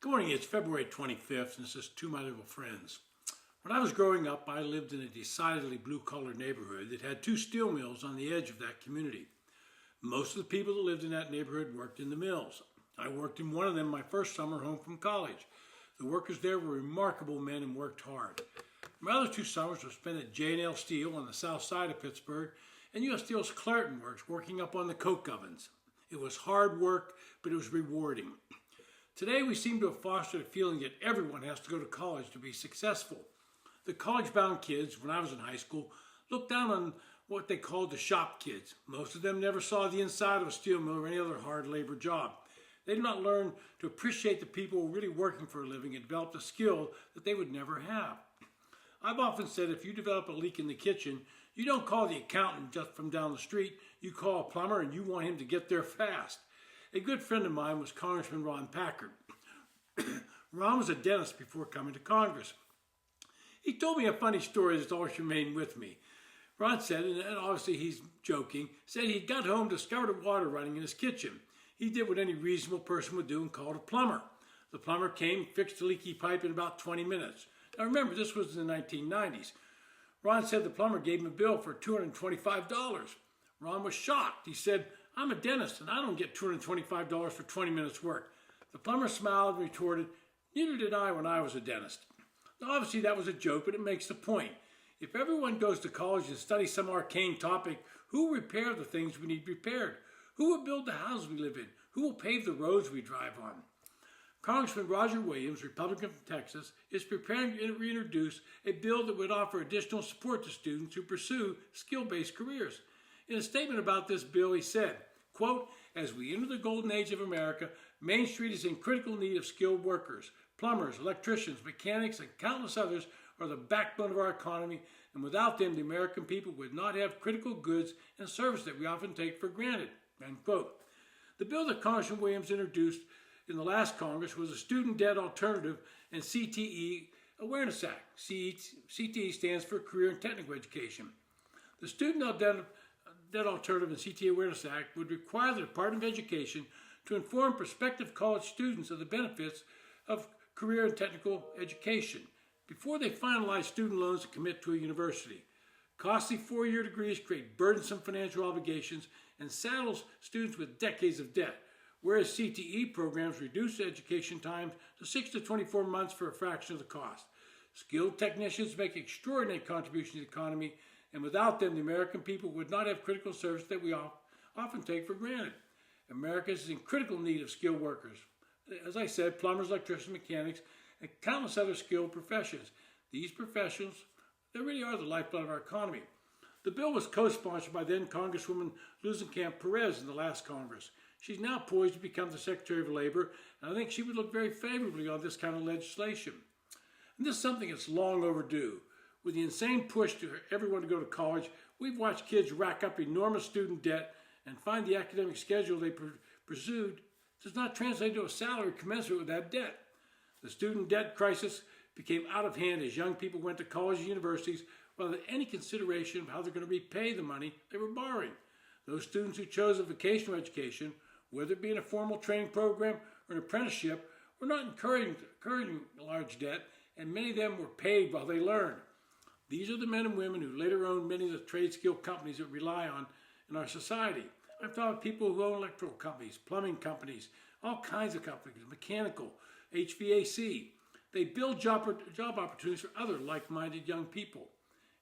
Good morning, it's February 25th, and this is To My Little Friends. When I was growing up, I lived in a decidedly blue-collar neighborhood that had two steel mills on the edge of that community. Most of the people that lived in that neighborhood worked in the mills. I worked in one of them my first summer home from college. The workers there were remarkable men and worked hard. My other two summers were spent at J&L Steel on the south side of Pittsburgh and U.S. Steel's Clairton Works working up on the coke ovens. It was hard work, but it was rewarding. Today, we seem to have fostered a feeling that everyone has to go to college to be successful. The college-bound kids, when I was in high school, looked down on what they called the shop kids. Most of them never saw the inside of a steel mill or any other hard labor job. They did not learn to appreciate the people who were really working for a living and developed a skill that they would never have. I've often said if you develop a leak in the kitchen, you don't call the accountant just from down the street. You call a plumber and you want him to get there fast. A good friend of mine was Congressman Ron Packard. Ron was a dentist before coming to Congress. He told me a funny story that's always remained with me. Ron said, and obviously he's joking, said he got home, discovered water running in his kitchen. He did what any reasonable person would do and called a plumber. The plumber came, fixed the leaky pipe in about 20 minutes. Now remember, this was in the 1990s. Ron said the plumber gave him a bill for $225. Ron was shocked. He said, "I'm a dentist and I don't get $225 for 20 minutes work." The plumber smiled and retorted, "Neither did I when I was a dentist." Now obviously that was a joke, but it makes the point. If everyone goes to college and studies some arcane topic, who will repair the things we need repaired? Who will build the houses we live in? Who will pave the roads we drive on? Congressman Roger Williams, Republican from Texas, is preparing to reintroduce a bill that would offer additional support to students who pursue skill-based careers. In a statement about this bill, he said, quote, "As we enter the golden age of America, Main Street is in critical need of skilled workers. Plumbers, electricians, mechanics, and countless others are the backbone of our economy, and without them, the American people would not have critical goods and services that we often take for granted." End quote. The bill that Congressman Williams introduced in the last Congress was a Student Debt Alternative and CTE Awareness Act. CTE stands for Career and Technical Education. The Student Debt Alternative and CTE Awareness Act would require the Department of Education to inform prospective college students of the benefits of career and technical education before they finalize student loans and commit to a university. Costly four-year degrees create burdensome financial obligations and saddles students with decades of debt, whereas CTE programs reduce education time to 6 to 24 months for a fraction of the cost. Skilled technicians make extraordinary contributions to the economy, and without them, the American people would not have critical service that we often take for granted. America is in critical need of skilled workers. As I said, plumbers, electricians, mechanics, and countless other skilled professions. These professions, they really are the lifeblood of our economy. The bill was co-sponsored by then Congresswoman Luzenkamp Perez in the last Congress. She's now poised to become the Secretary of Labor, and I think she would look very favorably on this kind of legislation. And this is something that's long overdue. With the insane push to everyone to go to college, we've watched kids rack up enormous student debt and find the academic schedule they pursued does not translate to a salary commensurate with that debt. The student debt crisis became out of hand as young people went to college and universities without any consideration of how they're going to repay the money they were borrowing. Those students who chose a vocational education, whether it be in a formal training program or an apprenticeship, were not incurring large debt, and many of them were paid while they learned. These are the men and women who later owned many of the trade skill companies that we rely on in our society. I'm talking people who own electrical companies, plumbing companies, all kinds of companies, mechanical, HVAC. They build job opportunities for other like-minded young people.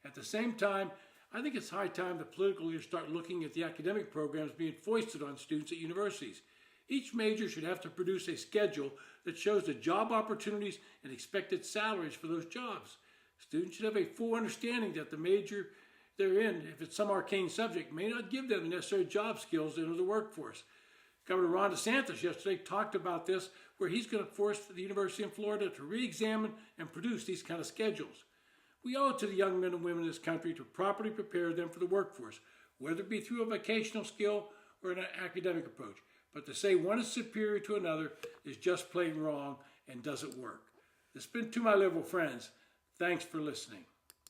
At the same time, I think it's high time that political leaders start looking at the academic programs being foisted on students at universities. Each major should have to produce a schedule that shows the job opportunities and expected salaries for those jobs. Students should have a full understanding that the major they're in, if it's some arcane subject, may not give them the necessary job skills to enter the workforce. Governor Ron DeSantis yesterday talked about this, where he's going to force the University of Florida to re-examine and produce these kind of schedules. We owe it to the young men and women in this country to properly prepare them for the workforce, whether it be through a vocational skill or an academic approach. But to say one is superior to another is just plain wrong and doesn't work. This has been To My Liberal Friends. Thanks for listening.